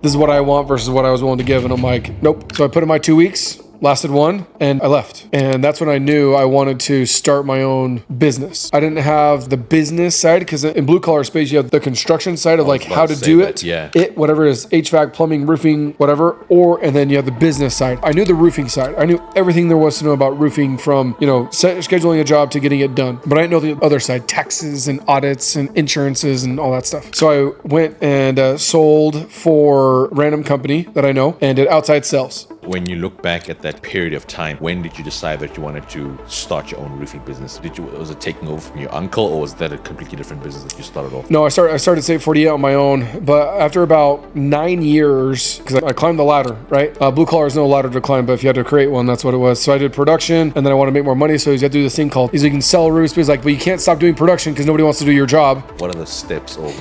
this is what I want versus what I was willing to give. And I'm like, nope. So I put in my 2 weeks, lasted one, and I left. And that's when I knew I wanted to start my own business. I didn't have the business side because in blue collar space, you have the construction side of like how to do it. Yeah. Whatever it is, HVAC, plumbing, roofing, whatever. And then you have the business side. I knew the roofing side. I knew everything there was to know about roofing from, scheduling a job to getting it done. But I didn't know the other side, taxes and audits and insurances and all that stuff. So I went and sold for a random company that I know and did outside sales. When you look back at that period of time, when did you decide that you wanted to start your own roofing business? Was it taking over from your uncle, or was that a completely different business that you started off? No, I started Save 48 on my own, but after about 9 years, because I climbed the ladder, right? Blue collar is no ladder to climb, but if you had to create one, that's what it was. So I did production, and then I wanted to make more money, so you had to do this thing called, you can sell roofs, but he's like, but you can't stop doing production because nobody wants to do your job. What are the steps or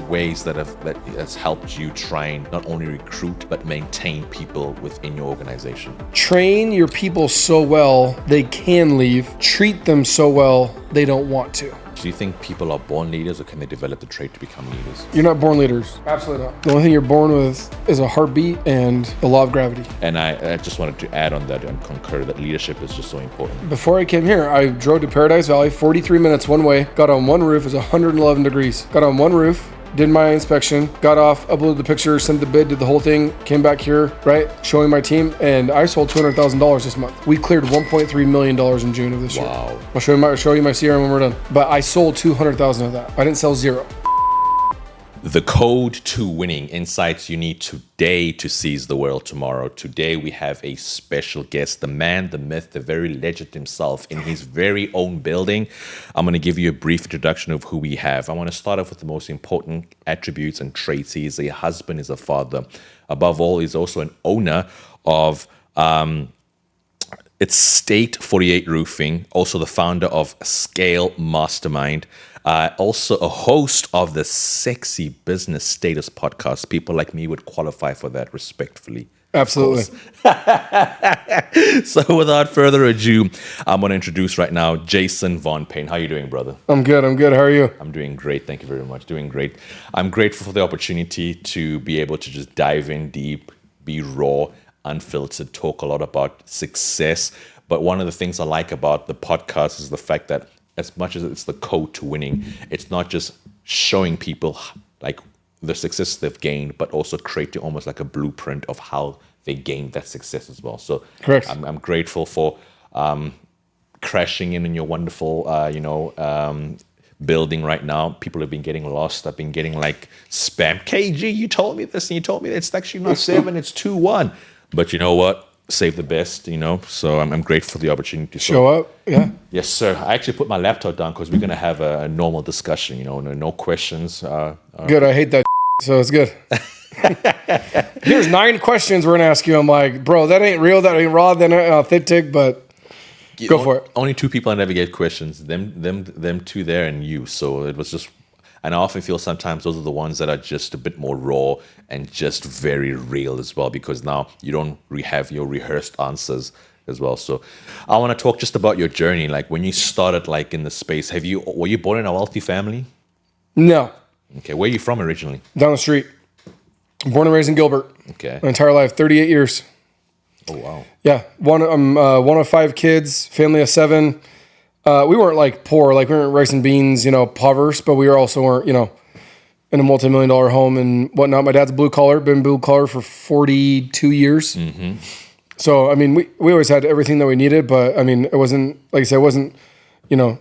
ways that has helped you try and not only recruit, but maintain people within your organization? Train your people so well they can leave. Treat them so well they don't want to. Do you think people are born leaders, or can they develop the trait to become leaders? You're not born leaders. Absolutely not. The only thing you're born with is a heartbeat and the law of gravity. And I just wanted to add on that and concur that leadership is just so important. Before I came here, I drove to Paradise Valley, 43 minutes one way, got on one roof, it was 111 degrees. Got on one roof, did my inspection, got off, uploaded the picture, sent the bid, did the whole thing, came back here, right, showing my team, and I sold $200,000 this month. We cleared $1.3 million in June of this year. Wow. I'll show you my CRM when we're done. But I sold 200,000 of that. I didn't sell zero. The code to winning, insights you need today to seize the world tomorrow. Today we have a special guest, the man, the myth, the very legend himself in his very own building. I'm going to give you a brief introduction of who we have. I want to start off with the most important attributes and traits. He is a husband, he's a father. Above all, he's also an owner of it's State 48 Roofing, also the founder of Scale Mastermind, also a host of the Sexy Business Status podcast. People like me would qualify for that respectfully. Absolutely. So without further ado, I'm going to introduce right now Jason Von Payne. How are you doing, brother? I'm good. How are you? I'm doing great. Thank you very much. Doing great. I'm grateful for the opportunity to be able to just dive in deep, be raw, unfiltered, talk a lot about success. But one of the things I like about the podcast is the fact that as much as it's the code to winning, it's not just showing people like the success they've gained, but also creating almost like a blueprint of how they gained that success as well. So correct. I'm grateful for crashing in your wonderful, building right now. People have been getting lost. I've been getting like spam. KG, you told me this and you told me that it's actually not 7, it's 2-1. But you know what? Save the best, so I'm grateful for the opportunity. Show up, yeah. Yes, sir. I actually put my laptop down because we're going to have a normal discussion, no questions. Good, I hate that so it's good. Here's 9 questions we're going to ask you. I'm like, bro, that ain't real, that ain't raw, that ain't authentic, but go for it. Only 2 people I never get questions, them 2 there and you. So it was just, and I often feel sometimes those are the ones that are just a bit more raw and just very real as well, because now you don't have your rehearsed answers as well. So I want to talk just about your journey. Like when you started like in the space, were you born in a wealthy family? No. Okay. Where are you from originally? Down the street. Born and raised in Gilbert. Okay. My entire life, 38 years. Oh, wow. Yeah. I'm one of 5 kids, family of 7. We weren't like poor, like we weren't rice and beans, impoverished, but we weren't, in a multi-million-dollar home and whatnot. My dad's been blue collar for 42 years. Mm-hmm. So, I mean, we always had everything that we needed, but I mean, it wasn't, like I said, it wasn't,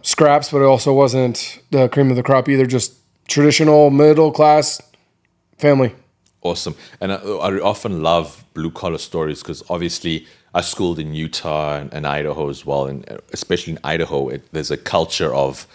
scraps, but it also wasn't the cream of the crop either, just traditional middle-class family. Awesome. And I often love blue-collar stories because obviously I schooled in Utah and Idaho as well, and especially in Idaho, there's a culture of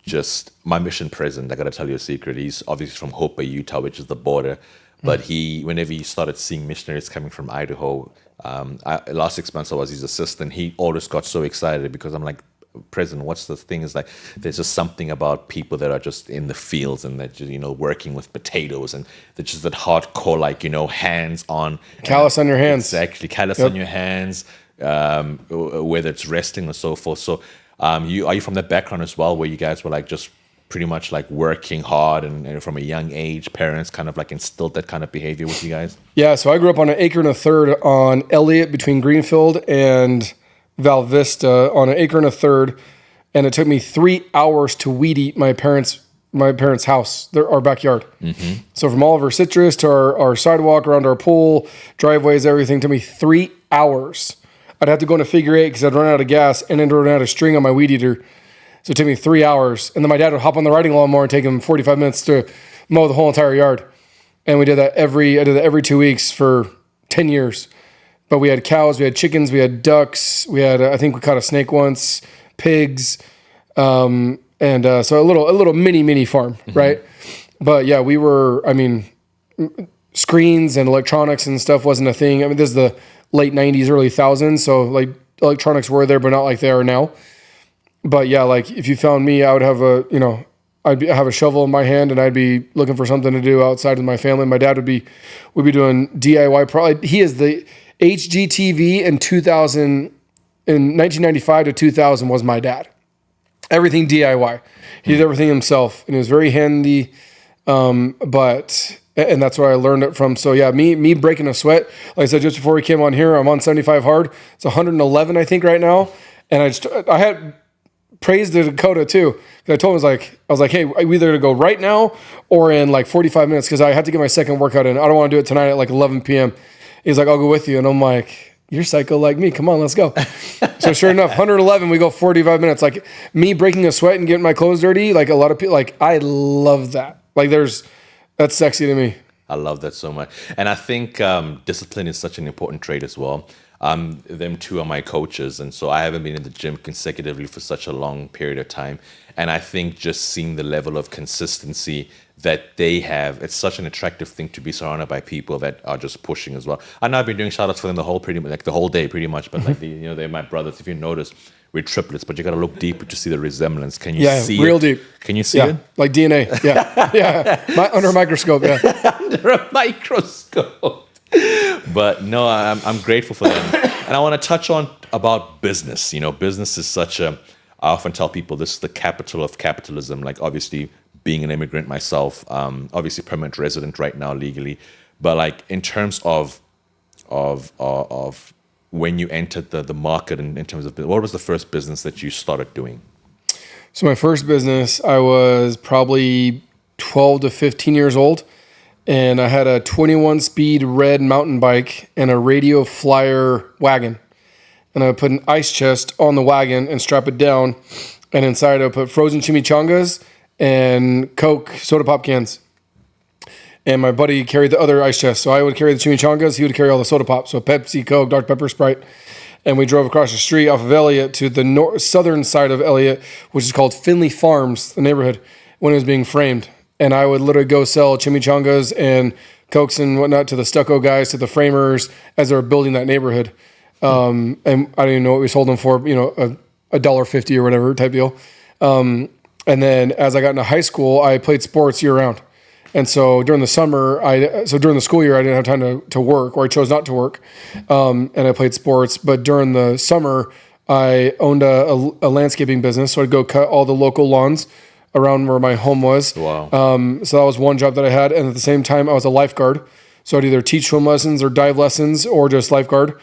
just my mission president. I got to tell you a secret. He's obviously from Hope Bay, Utah, which is the border. But whenever he started seeing missionaries coming from Idaho, last 6 months I was his assistant. He always got so excited because I'm like, President, what's the thing? Is like there's just something about people that are just in the fields and that just, working with potatoes and they're just that hardcore, like hands on, callous on your hands. Exactly, callous on your hands, whether it's resting or so forth. So, are you from that background as well, where you guys were like just pretty much like working hard and from a young age, parents kind of like instilled that kind of behavior with you guys? Yeah, so I grew up on an acre and a third on Elliott between Greenfield and Val Vista on an acre and a third, and it took me 3 hours to weed eat my parents' house, our backyard. Mm-hmm. So from Oliver Citrus to our sidewalk around our pool, driveways, everything took me 3 hours. I'd have to go into figure eight because I'd run out of gas and then run out of string on my weed eater. So it took me 3 hours. And then my dad would hop on the riding lawnmower and take him 45 minutes to mow the whole entire yard. And I did that every 2 weeks for 10 years. But we had cows, we had chickens, we had ducks, we had, I think we caught a snake once, pigs, so a little mini farm, mm-hmm. right? But yeah, we were, screens and electronics and stuff wasn't a thing. I mean, this is the late 90s, early thousands. So like electronics were there, but not like they are now. But yeah, like if you found me, I would have I'd have a shovel in my hand and I'd be looking for something to do outside with my family. My dad would be doing DIY. Probably he is the HGTV in 1995 to 2000 was my dad. Everything DIY. He did everything himself and he was very handy. And that's where I learned it from. So yeah, me breaking a sweat, like I said, just before we came on here, I'm on 75 hard. It's 111, I think right now. And I had praised the Dakota too. I told him, I was like, hey, we either going to go right now or in like 45 minutes. Cause I had to get my second workout in. I don't want to do it tonight at like 11 PM. He's like, I'll go with you. And I'm like, you're psycho like me. Come on, let's go. So sure enough, 111, we go 45 minutes. Like me breaking a sweat and getting my clothes dirty. Like a lot of people, like I love that. Like that's sexy to me. I love that so much. And I think discipline is such an important trait as well. Them two are my coaches. And so I haven't been in the gym consecutively for such a long period of time. And I think just seeing the level of consistency that they have, it's such an attractive thing to be surrounded by people that are just pushing as well. I know I've been doing shout outs for them the whole day pretty much, but like they're my brothers. If you notice, we're triplets, but you got to look deeper to see the resemblance. Can you see real it? Deep. Can you see it? Like DNA. Yeah. Under a microscope. Yeah. Under a microscope. But no, I'm grateful for them. And I want to touch on about business. Business is I often tell people this is the capital of capitalism. Like obviously being an immigrant myself, obviously permanent resident right now legally, but like in terms of when you entered the market and in terms of what was the first business that you started doing? So my first business, I was probably 12 to 15 years old, and I had a 21-speed red mountain bike and a radio flyer wagon. And I would put an ice chest on the wagon and strap it down, and inside I would put frozen chimichangas and Coke soda pop cans. And my buddy carried the other ice chest. So I would carry the chimichangas, he would carry all the soda pop. So Pepsi, Coke, Dr. Pepper, Sprite. And we drove across the street off of Elliott to the southern side of Elliott, which is called Finley Farms, the neighborhood, when it was being framed. And I would literally go sell chimichangas and Cokes and whatnot to the stucco guys, to the framers as they were building that neighborhood. And I didn't even know what we sold them for, $1.50 or whatever type deal. And then as I got into high school, I played sports year round. And so during the summer, during the school year, I didn't have time to work, or I chose not to work. And I played sports. But during the summer, I owned a landscaping business. So I'd go cut all the local lawns around where my home was. Wow. So that was one job that I had. And at the same time, I was a lifeguard. So I'd either teach swim lessons or dive lessons or just lifeguard.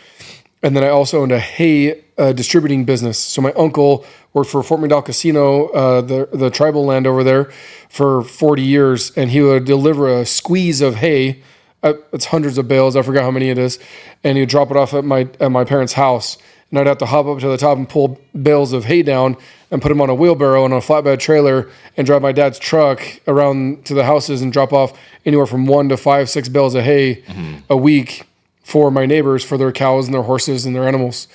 And then I also owned a hay distributing business. So my uncle worked for Fort McDowell Casino, the tribal land over there, for 40 years. And he would deliver a squeeze of hay. It's hundreds of bales. I forgot how many it is. And he would drop it off at my parents' house. And I'd have to hop up to the top and pull bales of hay down and put them on a wheelbarrow and on a flatbed trailer and drive my dad's truck around to the houses and drop off anywhere from 1 to 5, 6 bales of hay a week for my neighbors, for their cows and their horses and their animals.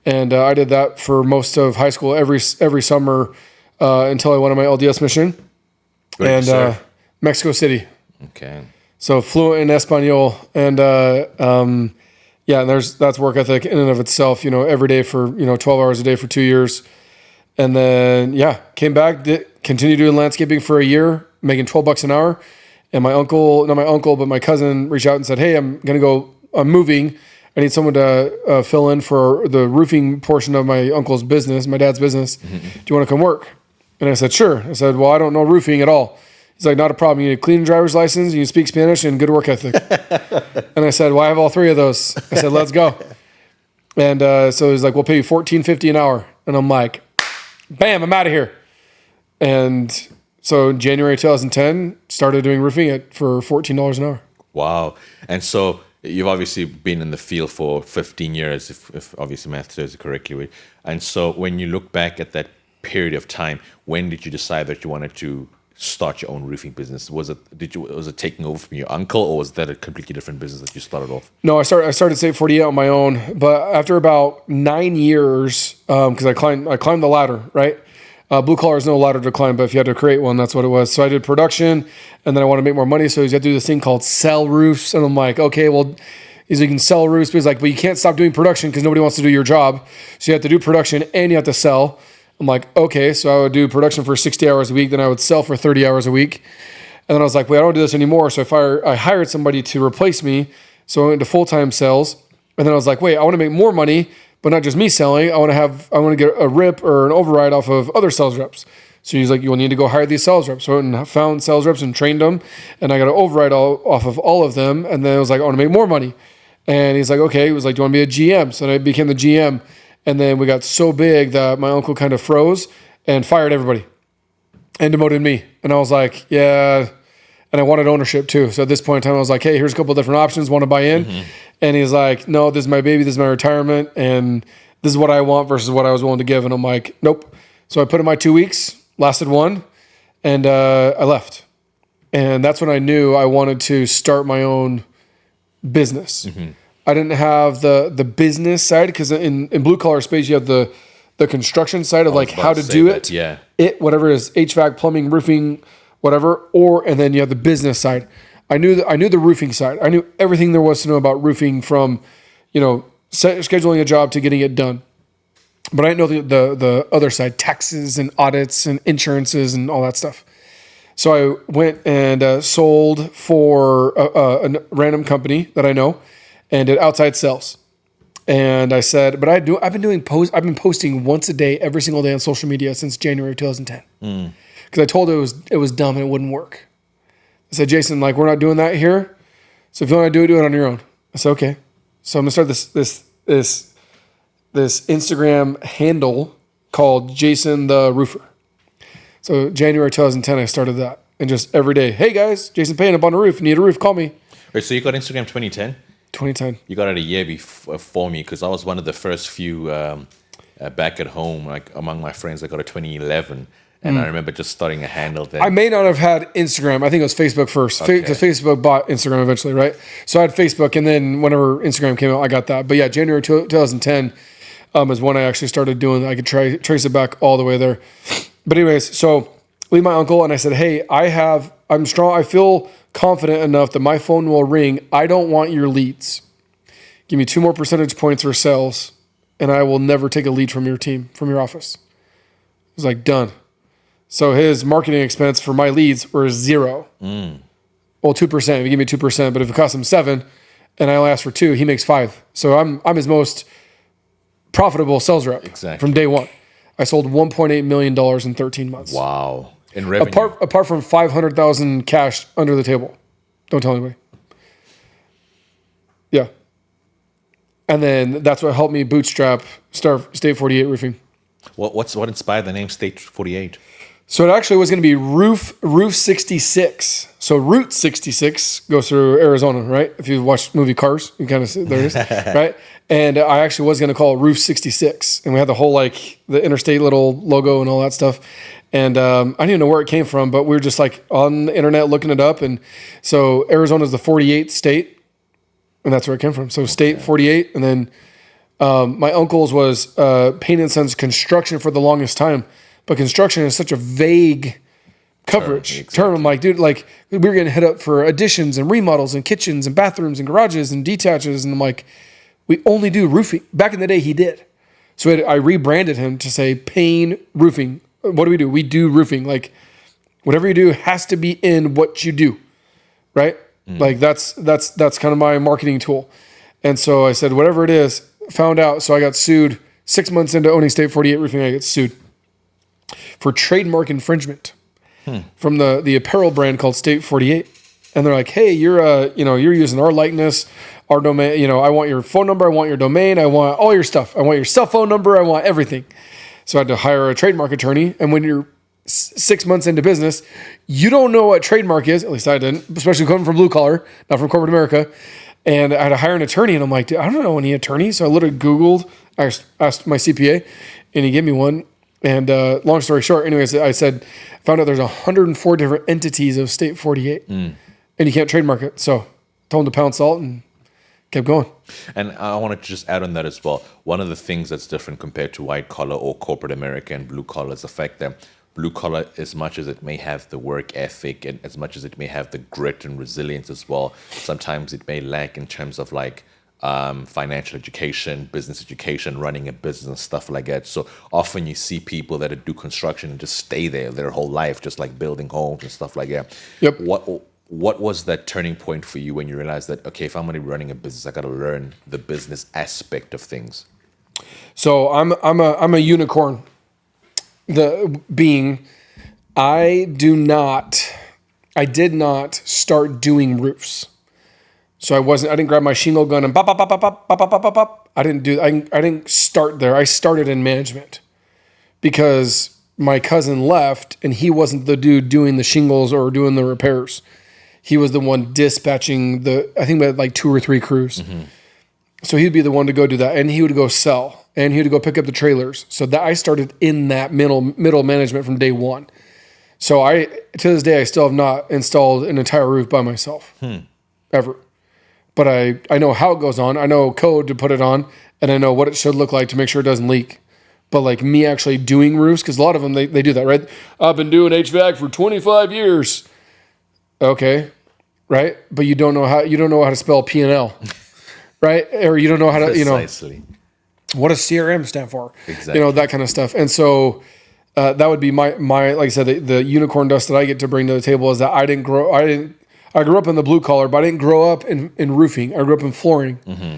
And I did that for most of high school every summer until I went on my LDS mission. And Mexico City. Okay. So fluent in Espanol. And and that's work ethic in and of itself, every day for, 12 hours a day for 2 years. And then, came back, continued doing landscaping for a year, making $12 an hour. And my cousin reached out and said, hey, I'm moving. I need someone to fill in for the roofing portion of my uncle's business, my dad's business. Do you want to come work? And I said, sure. I said, well, I don't know roofing at all. He's like, not a problem. You need a clean driver's license, you speak Spanish, and good work ethic. And I said, well, I have all three of those. I said, let's go. And so he's like, we'll pay you $14.50 an hour. And I'm like, bam, I'm out of here. And so in January 2010, started doing roofing for $14 an hour. Wow. And so you've obviously been in the field for 15 years, if obviously math says it correctly. And so when you look back at that period of time, when did you decide that you wanted to start your own roofing business? Was it taking over from your uncle, or was that a completely different business that you started off? No, I started State 48 on my own, but after about 9 years, because I climbed the ladder, right? Blue collar is no ladder to climb, but if you had to create one, that's what it was. So I did production, and then I wanted to make more money, so you had to do this thing called sell roofs, and I'm like, okay, well, you can sell roofs, but he's like, but you can't stop doing production because nobody wants to do your job, so you have to do production and you have to sell. I'm like, okay, so I would do production for 60 hours a week, then I would sell for 30 hours a week. And then I was like, wait, I don't do this anymore. So I hired somebody to replace me. So I went into full-time sales. And then I was like, wait, I want to make more money, but not just me selling. I want to get a rip or an override off of other sales reps. So he's like, you'll need to go hire these sales reps. So I went and found sales reps and trained them. And I got an override off of all of them. And then I was like, I want to make more money. And he's like, okay. He was like, do you want to be a GM? So then I became the GM. And then we got so big that my uncle kind of froze and fired everybody and demoted me. And I was like, yeah. And I wanted ownership too. So at this point in time, I was like, hey, here's a couple of different options. Want to buy in? Mm-hmm. And he's like, no, this is my baby. This is my retirement. And this is what I want versus what I was willing to give. And I'm like, nope. So I put in my 2 weeks, lasted one, and I left. And that's when I knew I wanted to start my own business. Mm-hmm. I didn't have the business side because in blue collar space you have the construction side of like how to do it. Yeah. Whatever it is, HVAC, plumbing, roofing, whatever, and then you have the business side. I knew the roofing side. I knew everything there was to know about roofing from, scheduling a job to getting it done. But I didn't know the other side, taxes and audits and insurances and all that stuff. So I went and sold for a random company that I know, and did outside sales. And I said, but I've been posting once a day, every single day on social media since January 2010. Because I told it was dumb and it wouldn't work. I said, Jason, like, we're not doing that here. So if you want to do it on your own. I said, okay. So I'm gonna start this Instagram handle called Jason the Roofer. So January 2010, I started that. And just every day, hey guys, Jason Payne up on the roof. Need a roof, call me. Wait, so you got Instagram 2010? 2010. You got it a year before me, because I was one of the first few back at home, like among my friends that got a 2011. And I remember just starting a handle then. I may not have had Instagram. I think it was Facebook first. Because Facebook bought Instagram eventually, right? So I had Facebook, and then whenever Instagram came out, I got that. But yeah, January 2010 is when I actually started doing that. I could trace it back all the way there. But anyways, so leave my uncle, and I said, hey, I'm strong. I feel confident enough that my phone will ring. I don't want your leads. Give me 2 more percentage points for sales, and I will never take a lead from your team, from your office. It was like, done. So his marketing expense for my leads were 0. Well, 2%. He gave me 2%, but if it cost him 7 and I only asked for 2, he makes 5. So I'm his most profitable sales rep from day one. I sold $1.8 million in 13 months. Wow. In revenue. Apart from $500,000 cash under the table. Don't tell anybody. Yeah. And then that's what helped me bootstrap State 48 Roofing. What inspired the name State 48? So it actually was going to be Roof 66. So Route 66 goes through Arizona, right? If you watch the movie Cars, you kind of see there it is, right? And I actually was going to call it Roof 66. And we had the whole, like, the interstate little logo and all that stuff. And I didn't even know where it came from, but we were just, like, on the internet looking it up. And so Arizona is the 48th state, and that's where it came from. So State 48. And then my uncle's was Payne & Sons Construction for the longest time. But construction is such a vague coverage term. I'm like, dude, like, we were getting hit up for additions and remodels and kitchens and bathrooms and garages and detaches. And I'm like, we only do roofing. Back in the day, he did. So I rebranded him to say Payne Roofing. What do? We do roofing. Like, whatever you do has to be in what you do, right? Like, that's kind of my marketing tool. And so I said, whatever it is, found out. So I got sued 6 months into owning State 48 Roofing. I get sued for trademark infringement from the apparel brand called State 48. And they're like, hey, you're using our likeness, our domain. I want your phone number. I want your domain. I want all your stuff. I want your cell phone number. I want everything. So I had to hire a trademark attorney. And when you're 6 months into business, you don't know what trademark is. At least I didn't, especially coming from blue collar, not from corporate America. And I had to hire an attorney. And I'm like, dude, I don't know any attorneys. So I literally Googled, I asked my CPA, and he gave me one. And long story short, anyways, I found out there's 104 different entities of State 48. And you can't trademark it. So told him to pound salt and kept going. And I want to just add on that as well. One of the things that's different compared to white collar or corporate America and blue collar is the fact that blue collar, as much as it may have the work ethic and as much as it may have the grit and resilience as well, sometimes it may lack in terms of like financial education, business education, running a business, stuff like that. So often you see people that do construction and just stay there their whole life, just like building homes and stuff like that. Yep. What was that turning point for you when you realized that, okay, if I'm going to be running a business, I got to learn the business aspect of things? So I'm a unicorn. I did not start doing roofs. So I didn't grab my shingle gun and pop, pop, pop, pop, pop, pop, pop, pop, pop. I didn't start there. I started in management because my cousin left and he wasn't the dude doing the shingles or doing the repairs. He was the one dispatching I think we had like 2 or 3 crews. Mm-hmm. So he'd be the one to go do that. And he would go sell and he would go pick up the trailers. So that I started in that middle management from day one. So to this day, I still have not installed an entire roof by myself ever. But I know how it goes on. I know code to put it on and I know what it should look like to make sure it doesn't leak. But like me actually doing roofs, because a lot of them, they do that, right? I've been doing HVAC for 25 years. Okay, right? But you don't know how to spell P&L, right? Or you don't know how to, Precisely. What does CRM stand for? Exactly. That kind of stuff. And so that would be my like I said, the unicorn dust that I get to bring to the table is that I grew up in the blue collar, but I didn't grow up in roofing. I grew up in flooring. Mm-hmm.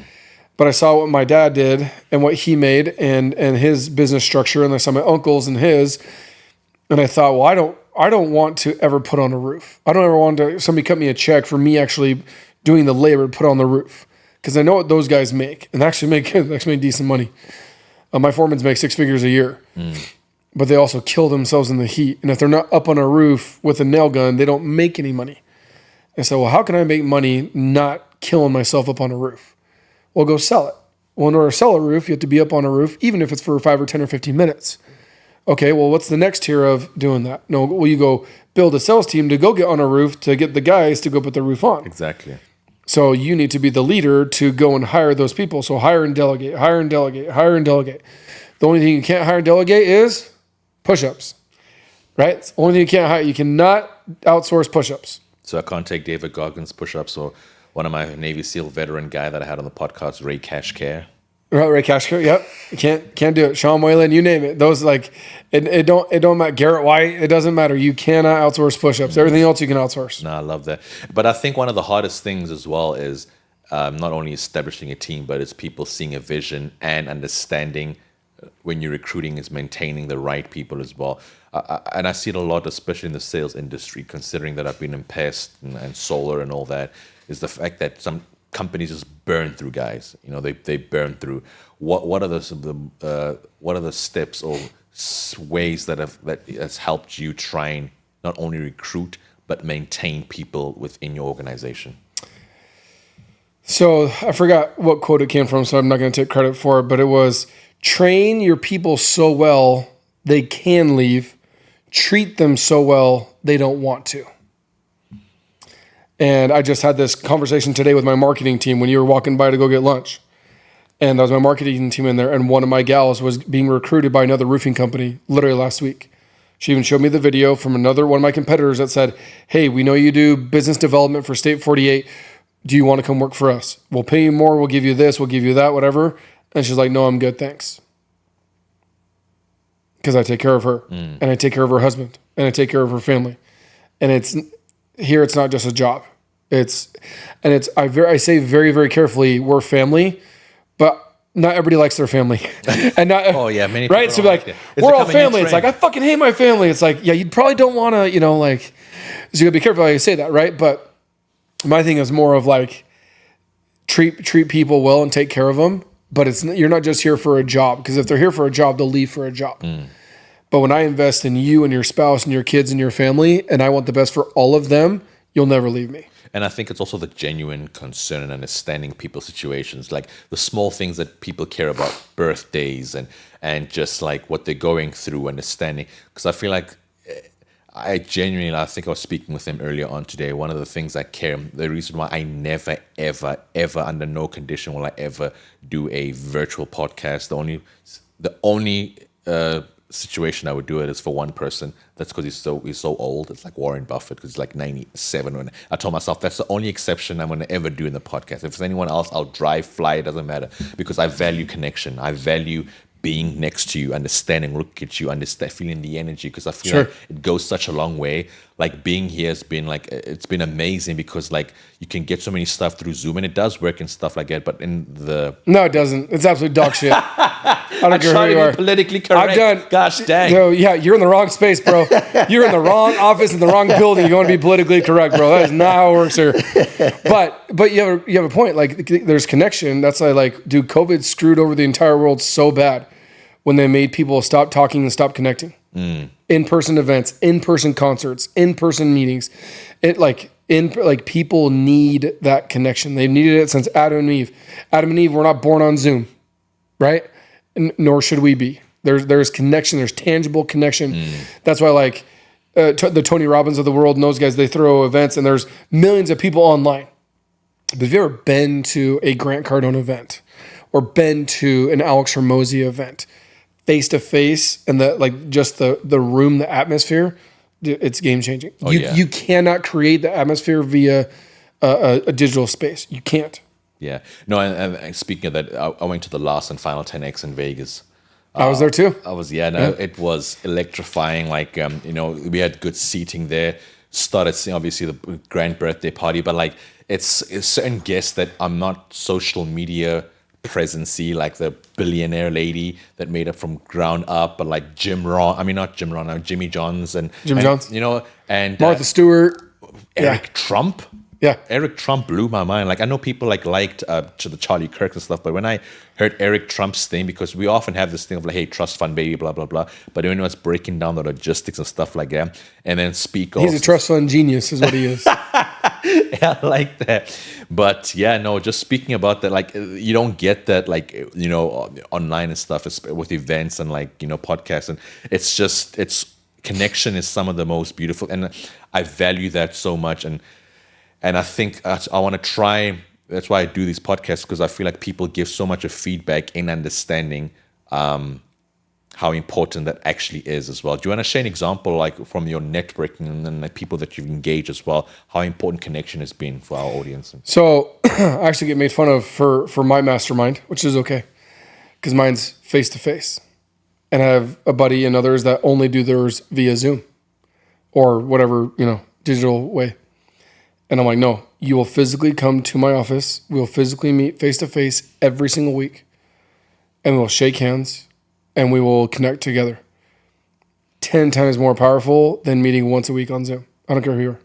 But I saw what my dad did and what he made and his business structure, and I saw my uncles and his, and I thought, well, I don't want to ever put on a roof. I don't ever want somebody cut me a check for me actually doing the labor to put on the roof, because I know what those guys make and actually make decent money. My foremans make 6 figures a year, but they also kill themselves in the heat. And if they're not up on a roof with a nail gun, they don't make any money. And so, well, how can I make money not killing myself up on a roof? Well, go sell it. Well, in order to sell a roof, you have to be up on a roof, even if it's for 5 or 10 or 15 minutes. Okay, well, what's the next tier of doing that? No, well, you go build a sales team to go get on a roof to get the guys to go put the roof on. Exactly. So you need to be the leader to go and hire those people. So hire and delegate, hire and delegate, hire and delegate. The only thing you can't hire and delegate is push-ups, right? It's the only thing you can't hire. You cannot outsource push-ups. So I can't take David Goggins' push-ups or one of my Navy SEAL veteran guy that I had on the podcast, Ray Cashcare. Ray Cashcare, yep. You can't do it. Sean Whalen, you name it. Those it don't matter. Garrett White, it doesn't matter. You cannot outsource push-ups. Everything else you can outsource. No, I love that. But I think one of the hardest things as well is not only establishing a team, but it's people seeing a vision and understanding when you're recruiting is maintaining the right people as well. And I see it a lot, especially in the sales industry, considering that I've been in pest and solar and all that, is the fact that some companies just burn through guys. They burn through. What are the steps or ways that has helped you try and not only recruit but maintain people within your organization? So I forgot what quote it came from, so I'm not going to take credit for it, but it was, train your people so well they can leave, treat them so well they don't want to. And I just had this conversation today with my marketing team when you were walking by to go get lunch. And that was my marketing team in there, and one of my gals was being recruited by another roofing company literally last week. She even showed me the video from one of my competitors that said, hey, we know you do business development for State 48. Do you want to come work for us? We'll pay you more. We'll give you this. We'll give you that, whatever. And she's like, no, I'm good. Thanks. Because I take care of her and I take care of her husband and I take care of her family. And it's not just a job. I say very, very carefully, we're family, but not everybody likes their family. And not, Oh yeah, many right? people So don't like, like it. It's we're all becoming a family. It's like, trend. I fucking hate my family. It's like, yeah, you probably don't want to, like, so you gotta be careful how you say that, right? But my thing is more of like, treat people well and take care of them. But you're not just here for a job, because if they're here for a job, they'll leave for a job. But when I invest in you and your spouse and your kids and your family, and I want the best for all of them, you'll never leave me. And I think it's also the genuine concern and understanding people's situations, like the small things that people care about, birthdays and just like what they're going through, understanding. Because I feel like I think I was speaking with him earlier on today. One of the things I care, the reason why I never, ever, ever, under no condition will I ever do a virtual podcast. The only situation I would do it is for one person. That's because he's so old. It's like Warren Buffett, because he's like 97. And I told myself that's the only exception I'm going to ever do in the podcast. If it's anyone else, I'll drive, fly. It doesn't matter, because I value connection. I value being next to you, understanding, look at you, understand, feeling the energy, because I feel like it goes such a long way. Like being here has been like, it's been amazing, because like you can get so many stuff through Zoom, and it does work and stuff like that. But No, it doesn't. It's absolute dog shit. I don't care who you are. Politically correct. I've done. Gosh dang. Yeah, you're in the wrong space, bro. You're in the wrong office in the wrong building. You're going to be politically correct, bro. That is not how it works here. But you have a point. Like there's connection. That's why, like, dude, COVID screwed over the entire world so bad when they made people stop talking and stop connecting. In-person events, in-person concerts, in-person meetings. People need that connection. They've needed it since Adam and Eve. Adam and Eve were not born on Zoom, right? Nor should we be. There's connection. There's tangible connection. That's why, like, the Tony Robbins of the world and those guys, they throw events and there's millions of people online. But have you ever been to a Grant Cardone event or been to an Alex Hormozi event, face to face, and the room, the atmosphere? It's game changing. You cannot create the atmosphere via a digital space. You can't. Yeah. No, and speaking of that, I went to the last and final 10X in Vegas. I was there too. It was electrifying. Like, we had good seating there. Started seeing, obviously, the grand birthday party, but like, it's certain guests that are not social media presency, like the billionaire lady that made it from ground up, but like Jimmy Johns and Martha Stewart, Eric Trump. Yeah, Eric Trump blew my mind. Like, I know people liked to the Charlie Kirk and stuff, but when I heard Eric Trump's thing, because we often have this thing of like, hey, trust fund baby, blah blah blah. But when he was breaking down the logistics and stuff like that, and then he's a trust fund genius, is what he is. Yeah, I like that. But yeah, no, just speaking about that, like, you don't get that, like, online and stuff with events and like, podcasts, and it's connection is some of the most beautiful, and I value that so much. And I think I want to try. That's why I do these podcasts, because I feel like people give so much of feedback in understanding how important that actually is as well. Do you want to share an example, like from your networking and then like people that you've engaged as well, how important connection has been for our audience? So I actually get made fun of for my mastermind, which is okay, because mine's face to face, and I have a buddy and others that only do theirs via Zoom or whatever digital way. And I'm like, no, you will physically come to my office. We'll physically meet face to face every single week, and we'll shake hands, and we will connect together. 10 times more powerful than meeting once a week on Zoom. I don't care who you are.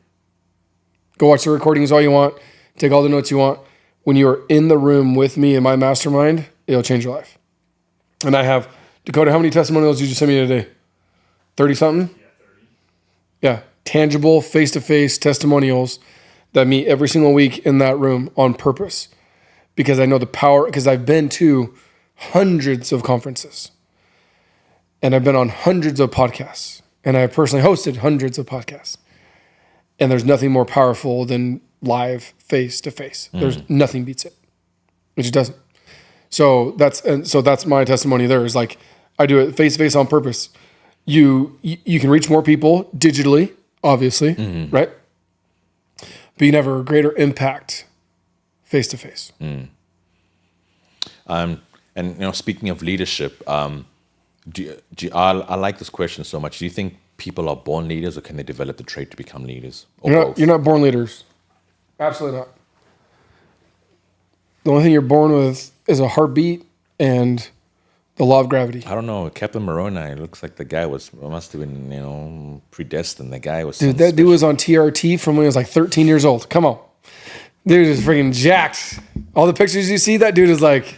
Go watch the recordings all you want. Take all the notes you want. When you are in the room with me in my mastermind, it'll change your life. And I have, Dakota, how many testimonials did you send me today? 30-something? Yeah, 30. Yeah, tangible, face-to-face testimonials that meet every single week in that room on purpose, because I know the power, because I've been to hundreds of conferences and I've been on hundreds of podcasts, and I personally hosted hundreds of podcasts, and there's nothing more powerful than live face to face. There's nothing beats it. It just doesn't. So that's my testimony there, is like, I do it face to face on purpose. You can reach more people digitally, obviously, right? But you can have a greater impact face to face. And speaking of leadership, I like this question so much. Do you think people are born leaders, or can they develop the trait to become leaders? Or both? You're not born leaders. Absolutely not. The only thing you're born with is a heartbeat and the law of gravity. I don't know. Captain Moroni looks like the guy must have been, predestined. The guy was. Dude, that dude was on TRT from when he was like 13 years old. Come on. Dude is freaking jacked. All the pictures you see, that dude is like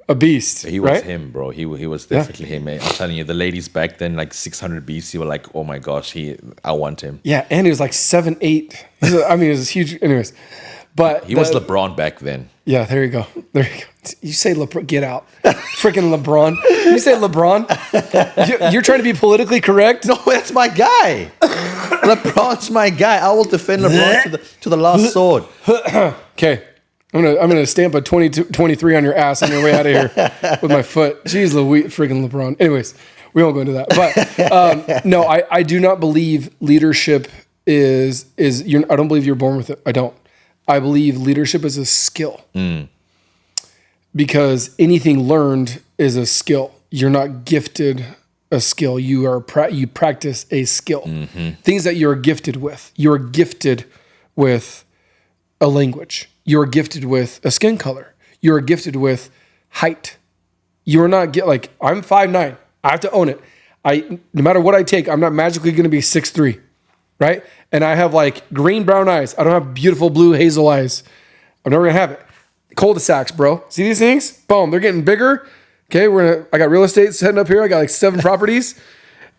a beast. He was him, bro. He was definitely him. I'm telling you, the ladies back then, like 600 BC, were like, oh my gosh, I want him. Yeah, and he was like 7'8". I mean, it was huge. Anyways, but he was LeBron back then. Yeah, there you go. There you go. You say LeBron, get out. Freaking LeBron. You say LeBron. You're trying to be politically correct? No, that's my guy. LeBron's my guy. I will defend LeBron to the last sword. Okay. I'm gonna stamp a 23 on your ass on your way out of here with my foot. Jeez Louise, freaking LeBron. Anyways, we won't go into that. But no, I do not believe leadership is I don't believe you're born with it. I don't. I believe leadership is a skill. Because anything learned is a skill. You're not gifted a skill. You practice a skill. Things that you're gifted with. You're gifted with a language. You're gifted with a skin color. You're gifted with height. You're not I'm 5'9". I have to own it. No matter what I take, I'm not magically going to be 6'3", right? And I have like green brown eyes. I don't have beautiful blue hazel eyes. I'm never going to have it. Cul-de-sacs, bro. See these things? Boom, they're getting bigger. Okay, I got real estate setting up here. I got like 7 properties.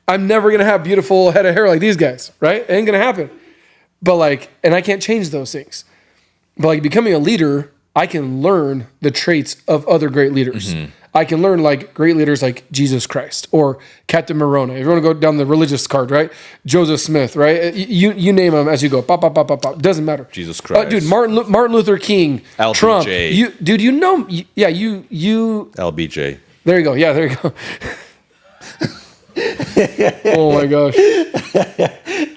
I'm never going to have beautiful head of hair like these guys, right? It ain't going to happen. But and I can't change those things. But becoming a leader, I can learn the traits of other great leaders. I can learn great leaders like Jesus Christ or Captain Moroni. If you want to go down the religious card, right? Joseph Smith, right? You name them as you go. Pop, pop, pop, pop, pop. Doesn't matter. Jesus Christ. Dude, Martin Luther King, LBJ. Trump. You LBJ. There you go. Yeah, there you go. Oh my gosh.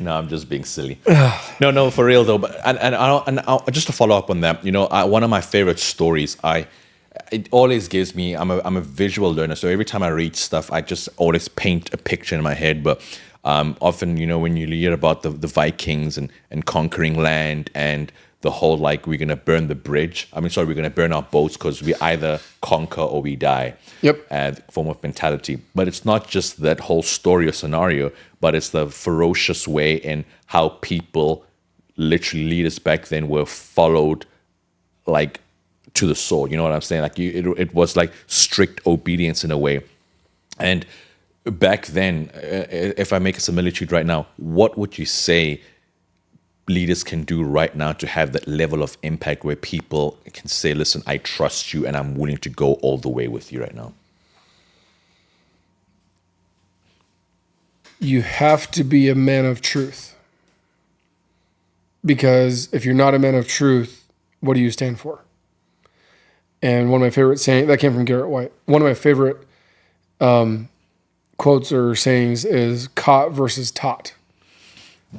No, I'm just being silly. No, for real though. But and just to follow up on that, one of my favorite stories. It always gives me. I'm a visual learner, so every time I read stuff, I just always paint a picture in my head. But often, when you hear about the Vikings and conquering land and the whole we're gonna burn the bridge. We're gonna burn our boats because we either conquer or we die. Yep. Form of mentality. But it's not just that whole story or scenario, but it's the ferocious way in how people, literally leaders back then, were followed to the sword. You know what I'm saying? It was strict obedience in a way. And back then, if I make a similitude right now, what would you say leaders can do right now to have that level of impact where people can say, listen, I trust you and I'm willing to go all the way with you right now? You have to be a man of truth. Because if you're not a man of truth, what do you stand for? And one of my favorite sayings, that came from Garrett White. One of my favorite quotes or sayings is caught versus taught.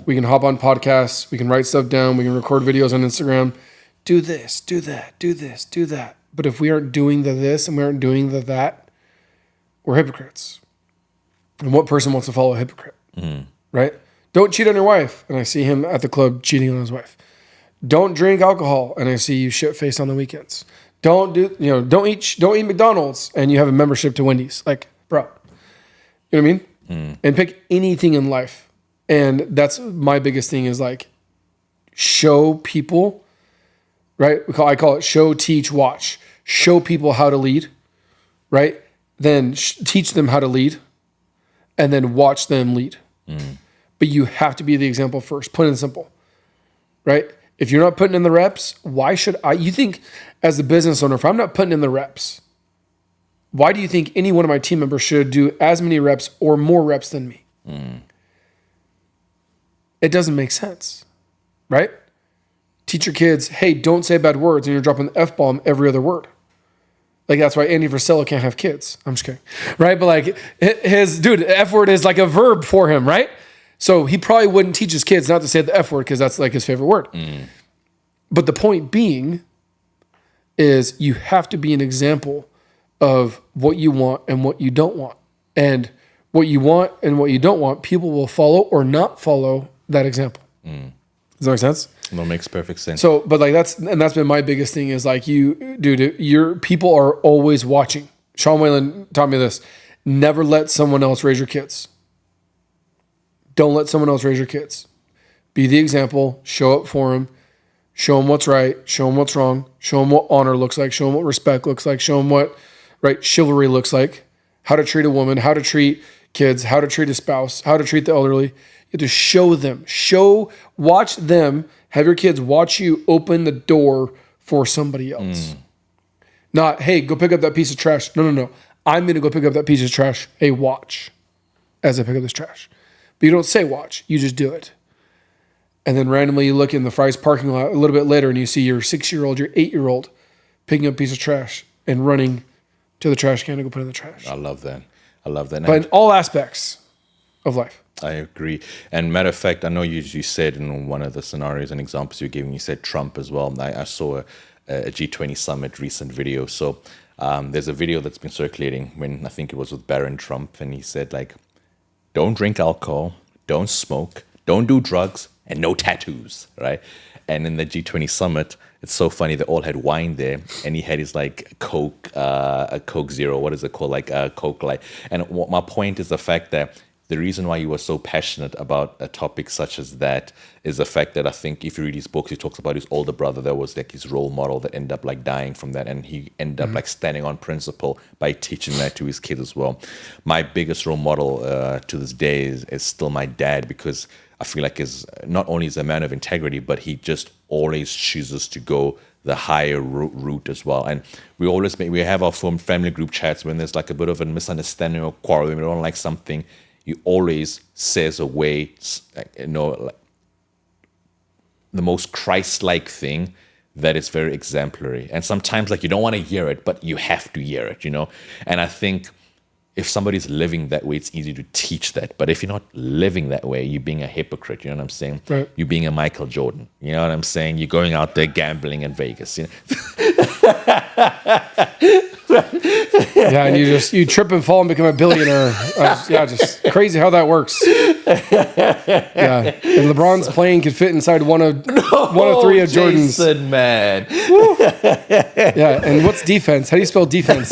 We can hop on podcasts. We can write stuff down. We can record videos on Instagram. Do this, do that, do this, do that. But if we aren't doing the this and we aren't doing the that, we're hypocrites. And what person wants to follow a hypocrite? Right? Don't cheat on your wife. And I see him at the club cheating on his wife. Don't drink alcohol. And I see you shit-faced on the weekends. Don't eat McDonald's and you have a membership to Wendy's. Bro. You know what I mean? And pick anything in life. And that's my biggest thing is show people, right? I call it show, teach, watch. Show people how to lead, right? Then teach them how to lead and then watch them lead. But you have to be the example first, plain and simple, right? If you're not putting in the reps, why should I? You think as a business owner, if I'm not putting in the reps, why do you think any one of my team members should do as many reps or more reps than me? It doesn't make sense, right? Teach your kids, hey, don't say bad words, and you're dropping the F-bomb every other word. That's why Andy Frisella can't have kids. I'm just kidding, right? But the F word is a verb for him, right? So he probably wouldn't teach his kids not to say the F word because that's his favorite word. But the point being is you have to be an example of what you want and what you don't want. And what you want and what you don't want, people will follow or not follow that example. Does that make sense? That makes perfect sense. So, but like that's been my biggest thing is like your people are always watching. Sean Whalen taught me this. Never let someone else raise your kids. Don't let someone else raise your kids. Be the example. Show up for them. Show them what's right. Show them what's wrong. Show them what honor looks like. Show them what respect looks like. Show them what chivalry looks like. How to treat a woman. How to treat kids. How to treat a spouse. How to treat the elderly. You have to show them. Watch them. Have your kids watch you open the door for somebody else. Not, hey, go pick up that piece of trash. No. I'm going to go pick up that piece of trash. Hey, watch as I pick up this trash. But you don't say watch. You just do it. And then randomly you look in the Fry's parking lot a little bit later and you see your 6-year-old, your 8-year-old picking up a piece of trash and running to the trash can to go put it in the trash. I love that. But in all aspects of life. I agree. And matter of fact, I know you said in one of the scenarios and examples you're giving, you said Trump as well. I saw a G20 summit recent video. So there's a video that's been circulating when I think it was with Barron Trump. And he said, like, don't drink alcohol, don't smoke, don't do drugs, and no tattoos, right? And in the G20 summit, it's so funny. They all had wine there, and he had his like Coke, a Coke Zero. What is it called? Like a Coke Light. And what my point is the fact that the reason why he was so passionate about a topic such as that is the fact that I think if you read his books, he talks about his older brother that was like his role model that ended up like dying from that. And he ended up like standing on principle by teaching that to his kids as well. My biggest role model to this day is still my dad, because I feel like is not only is a man of integrity, but he just always chooses to go the higher route as well. And we have our family group chats when there's like a bit of a misunderstanding or quarrel, when we don't like something. He always says a way, the most Christ-like thing that is very exemplary. And sometimes like you don't want to hear it, but you have to hear it, And I think if somebody's living that way, it's easy to teach that. But if you're not living that way, you're being a hypocrite, you know what I'm saying? Right. You're being a Michael Jordan, you know what I'm saying? You're going out there gambling in Vegas, Yeah, and you trip and fall and become a billionaire. Just crazy how that works. Yeah, and LeBron's plane could fit inside one of 3 of Jordan's. Jason, man. Yeah, and what's defense? How do you spell defense?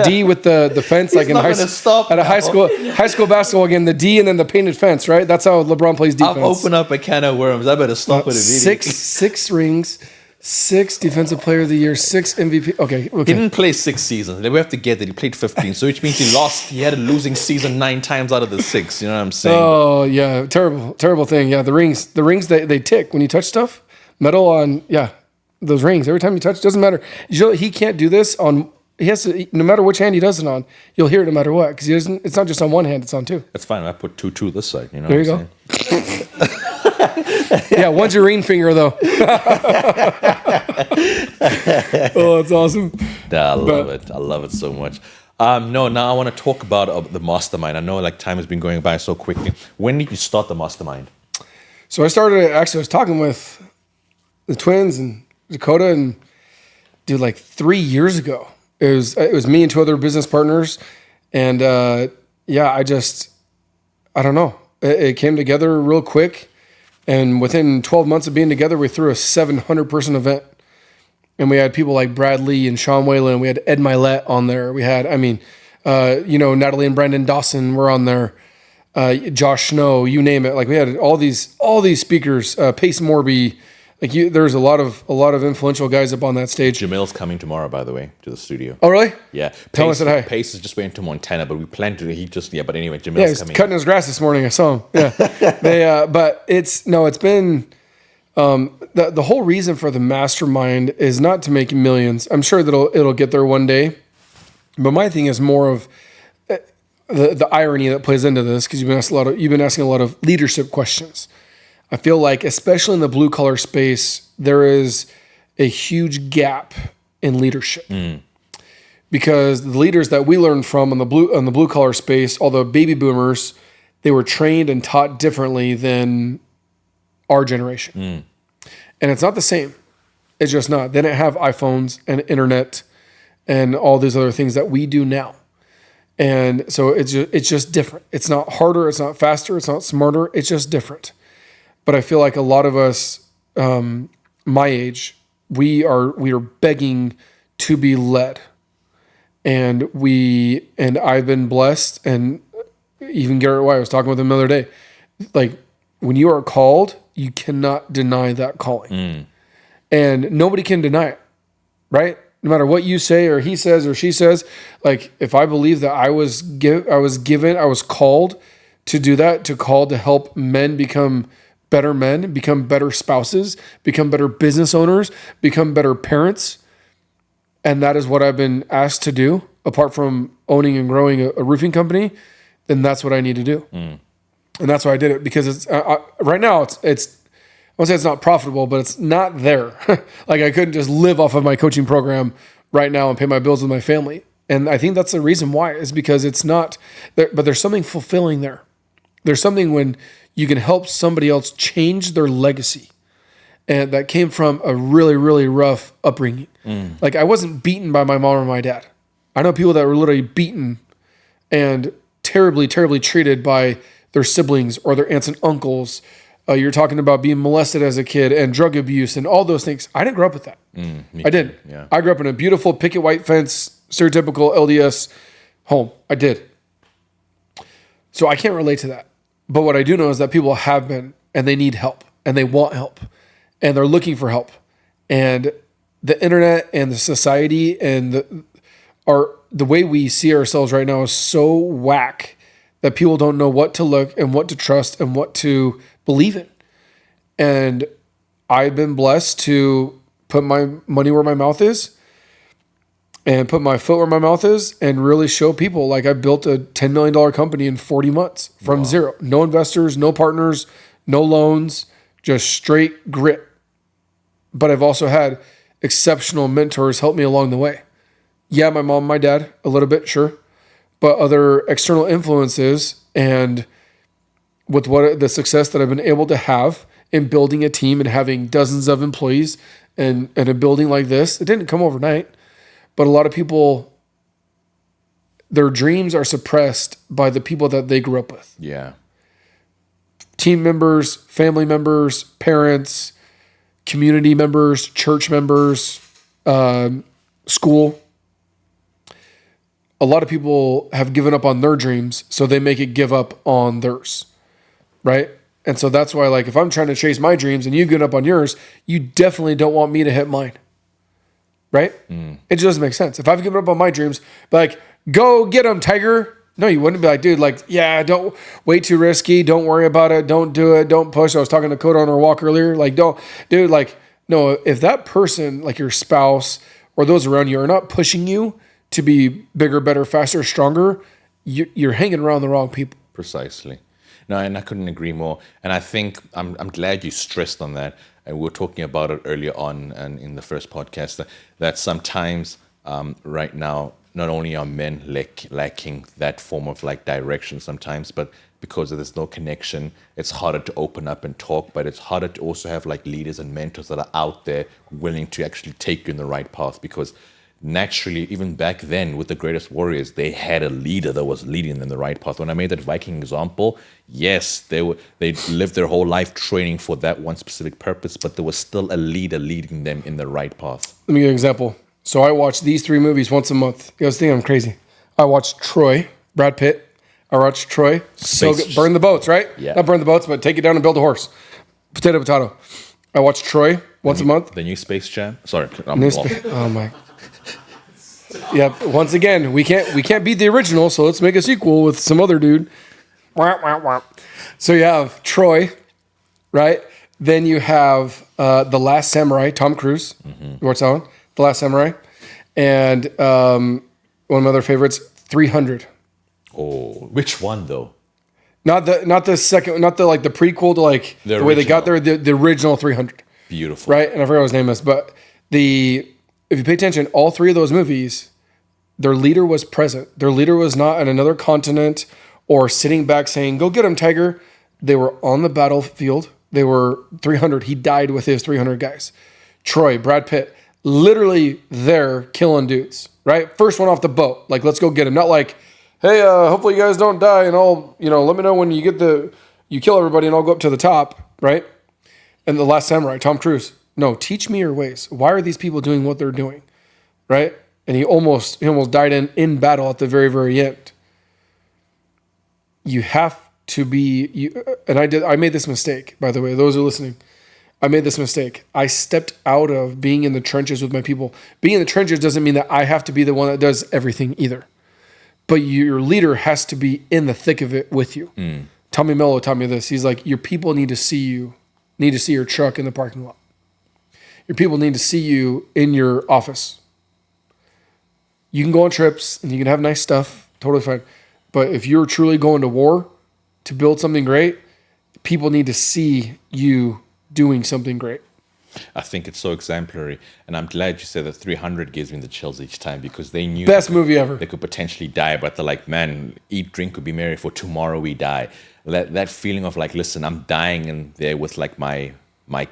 D with the fence, like in high school. At a high school basketball game, the D and then the painted fence, right? That's how LeBron plays defense. I've opened up a can of worms. I better stop it immediately. 6 rings. 6 Defensive Player of the Year, 6 MVP. Okay. He didn't play 6 seasons. We have to get that. He played 15, so which means he lost. He had a losing season 9 times out of the 6. You know what I'm saying? Oh, yeah. Terrible thing. Yeah, the rings, they tick when you touch stuff. Metal on, those rings. Every time you touch, doesn't matter. He can't do this on, he has to, no matter which hand he does it on, you'll hear it no matter what, because it's not just on one hand, it's on 2. That's fine. I put 2 this side. You know there you go. Yeah, one's your ring finger, though. Oh, it's awesome. I love it so much. Now I want to talk about the mastermind. I know like time has been going by so quickly. When did you start the mastermind? So I was talking with the twins and Dakota, and dude, like 3 years ago. It was me and 2 other business partners, and I don't know. It came together real quick. And within 12 months of being together, we threw a 700-person event. And we had people like Brad Lee and Sean Whalen. We had Ed Milet on there. We had, Natalie and Brandon Dawson were on there. Josh Snow, you name it. Like we had all these speakers. Pace Morby. There's a lot of influential guys up on that stage. Jamil's coming tomorrow, by the way, to the studio. Oh, really? Yeah. Tell us that hi. Pace is just went to Montana, but we planned to. But anyway, Jamil's coming. Yeah, he's cutting his grass this morning. I saw him. Yeah. But it's been the whole reason for the mastermind is not to make millions. I'm sure that it'll get there one day. But my thing is more of the irony that plays into this, because you've been asking a lot of leadership questions. I feel like, especially in the blue collar space, there is a huge gap in leadership. Because the leaders that we learned from in the blue collar space, all the baby boomers, they were trained and taught differently than our generation. And it's not the same. It's just not. They didn't have iPhones and internet and all these other things that we do now. And so it's just different. It's not harder. It's not faster. It's not smarter. It's just different. But I feel like a lot of us, my age, we are begging to be led. And I've been blessed, and even Garrett White, I was talking with him the other day. Like, when you are called, you cannot deny that calling. And nobody can deny it, right? No matter what you say or he says or she says, like, if I believe that I was called to do that, called to help men, become better spouses, become better business owners, become better parents. And that is what I've been asked to do, apart from owning and growing a roofing company, then that's what I need to do. And that's why I did it, because it's right now it's I won't say it's not profitable, but it's not there. Like, I couldn't just live off of my coaching program right now and pay my bills with my family. And I think that's the reason why, is because it's not there, but there's something fulfilling there. There's something when you can help somebody else change their legacy. And that came from a really, really rough upbringing. Like, I wasn't beaten by my mom or my dad. I know people that were literally beaten and terribly, terribly treated by their siblings or their aunts and uncles. You're talking about being molested as a kid and drug abuse and all those things. I didn't grow up with that. I didn't. Yeah. I grew up in a beautiful picket white fence, stereotypical LDS home. I did. So I can't relate to that. But what I do know is that people have been, and they need help, and they want help, and they're looking for help. And the internet and the society and the way we see ourselves right now is so whack that people don't know what to look and what to trust and what to believe in. And I've been blessed to put my money where my mouth is and put my foot where my mouth is and really show people. Like, I built a $10 million company in 40 months from zero. No investors, no partners, no loans, just straight grit. But I've also had exceptional mentors help me along the way. Yeah, my mom, my dad, a little bit, sure. But other external influences, and with what the success that I've been able to have in building a team and having dozens of employees and a building like this, it didn't come overnight. But a lot of people, their dreams are suppressed by the people that they grew up with. Yeah. Team members, family members, parents, community members, church members, school. A lot of people have given up on their dreams, so they make it give up on theirs, right? And so that's why, like, if I'm trying to chase my dreams and you give up on yours, you definitely don't want me to hit mine, right? It just doesn't make sense. If I've given up on my dreams, be like, go get them, Tiger. No, you wouldn't be like, dude, like, yeah, don't, way too risky. Don't worry about it. Don't do it. Don't push. I was talking to Coda on our walk earlier. Like, don't, dude, like, no, if that person, like your spouse or those around you, are not pushing you to be bigger, better, faster, stronger, you're hanging around the wrong people. Precisely. No, and I couldn't agree more. And I think I'm glad you stressed on that. And we were talking about it earlier on and in the first podcast that sometimes right now, not only are men lacking that form of like direction sometimes, but because there's no connection, it's harder to open up and talk, but it's harder to also have like leaders and mentors that are out there willing to actually take you in the right path, because naturally, even back then with the greatest warriors, they had a leader that was leading them in the right path. When I made that Viking example, yes, they lived their whole life training for that one specific purpose, but there was still a leader leading them in the right path. Let me give you an example. So I watch these 3 movies once a month. You guys think I'm crazy. I watched Troy, Brad Pitt. I watched Troy. So good. Burn the boats, right? Yeah. Not burn the boats, but take it down and build a horse. Potato, potato. I watch Troy once a month. The new Space Jam. Sorry. Oh my. Yep. Once again, we can't beat the original, so let's make a sequel with some other dude. So you have Troy, right? Then you have The Last Samurai, Tom Cruise. You watch that one? The Last Samurai. And one of my other favorites, 300. Oh, which one though? Not the second, not the like the prequel to like the way they got there. The original 300. Beautiful. Right? And I forgot what his name is, but if you pay attention, all 3 of those movies, their leader was present. Their leader was not on another continent or sitting back saying, go get him, Tiger. They were on the battlefield. They were 300. He died with his 300 guys. Troy, Brad Pitt, literally there killing dudes, right? First one off the boat. Like, let's go get him. Not like, hey, hopefully you guys don't die and I'll, let me know when you get the, you kill everybody and I'll go up to the top, right? And The Last Samurai, Tom Cruise. No, teach me your ways. Why are these people doing what they're doing, right? And he almost died in battle at the very, very end. You have to be, and I made this mistake, by the way, those who are listening. I made this mistake. I stepped out of being in the trenches with my people. Being in the trenches doesn't mean that I have to be the one that does everything either. But your leader has to be in the thick of it with you. Tommy Mello taught me this. He's like, your people need to see you, need to see your truck in the parking lot. Your people need to see you in your office. You can go on trips and you can have nice stuff, totally fine. But if you're truly going to war to build something great, people need to see you doing something great. I think it's so exemplary. And I'm glad you said that 300 gives me the chills each time, because they knew best movie ever. They could potentially die, but they're like, man, eat, drink, could be merry, for tomorrow we die. That feeling of like, listen, I'm dying in there with like my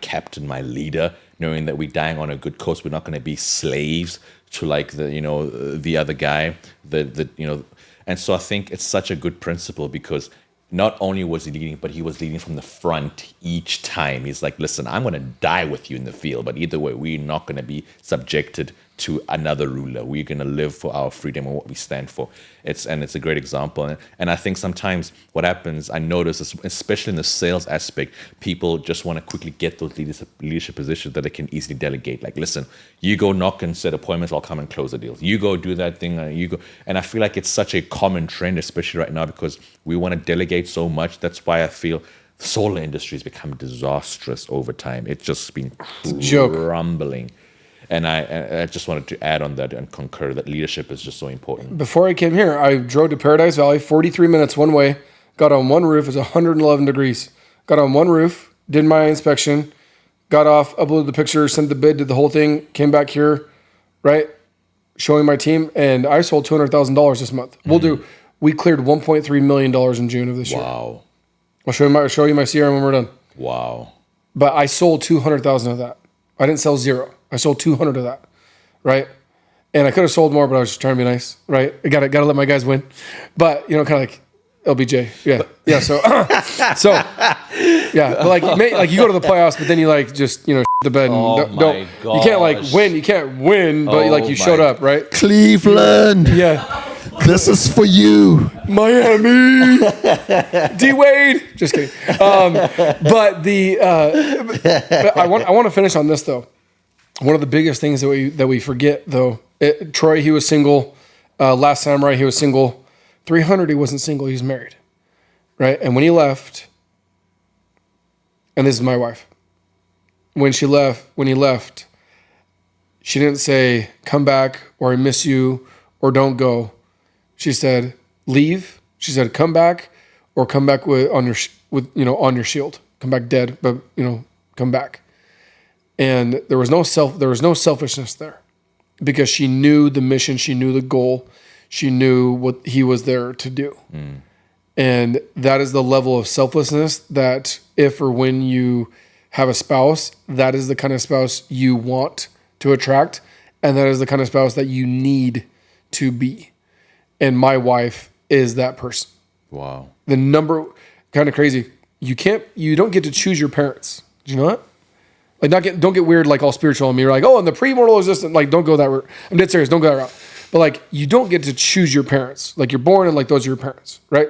captain, my leader, knowing that we're dying on a good cause. We're not going to be slaves to like the other guy, and so I think it's such a good principle, because not only was he leading, but he was leading from the front each time. He's like, listen, I'm going to die with you in the field, but either way, we're not going to be subjected to another ruler. We're going to live for our freedom and what we stand for. It's a great example. And I think sometimes what happens, I notice, especially in the sales aspect, people just want to quickly get those leadership positions that they can easily delegate. Like, listen, you go knock and set appointments, I'll come and close the deals. You go do that thing, you go. And I feel like it's such a common trend, especially right now, because we want to delegate so much. That's why I feel the solar industry has become disastrous over time. It's just been crumbling. And I just wanted to add on that and concur that leadership is just so important. Before I came here, I drove to Paradise Valley, 43 minutes one way, got on one roof, it was 111 degrees. Got on one roof, did my inspection, got off, uploaded the picture, sent the bid, did the whole thing, came back here, right, showing my team, and I sold $200,000 this month. We cleared $1.3 million in June of this year. Wow. I'll show you my CRM when we're done. Wow. But I sold 200,000 of that. I didn't sell zero. I sold 200 of that, right? And I could have sold more, but I was just trying to be nice, right? I gotta let my guys win. But kind of like LBJ, yeah. So, yeah. But like you go to the playoffs, but then you like just the bed. And don't you can't like win. You can't win, but you showed up, right? Cleveland. Yeah. This is for you. Miami. D-Wade. Just kidding. But I want to finish on this though. One of the biggest things that we forget though, Troy, he was single. Last Samurai, he was single. 300, he wasn't single. He was married, right? And when he left, and this is my wife, when he left, she didn't say, come back, or I miss you, or don't go. She said, leave. She said, come back, or come back on your shield. Come back dead, but come back. And there was no selfishness there, because she knew the mission, she knew the goal, she knew what he was there to do. And that is the level of selflessness that if or when you have a spouse, that is the kind of spouse you want to attract, and that is the kind of spouse that you need to be. And my wife is that person. Wow. The number, kind of crazy. You don't get to choose your parents. Do you know that? Like don't get weird, like all spiritual on me. You're like, oh, and the pre-mortal existence, like don't go that route. I'm dead serious, don't go that route. But like, you don't get to choose your parents. Like, you're born and like those are your parents, right?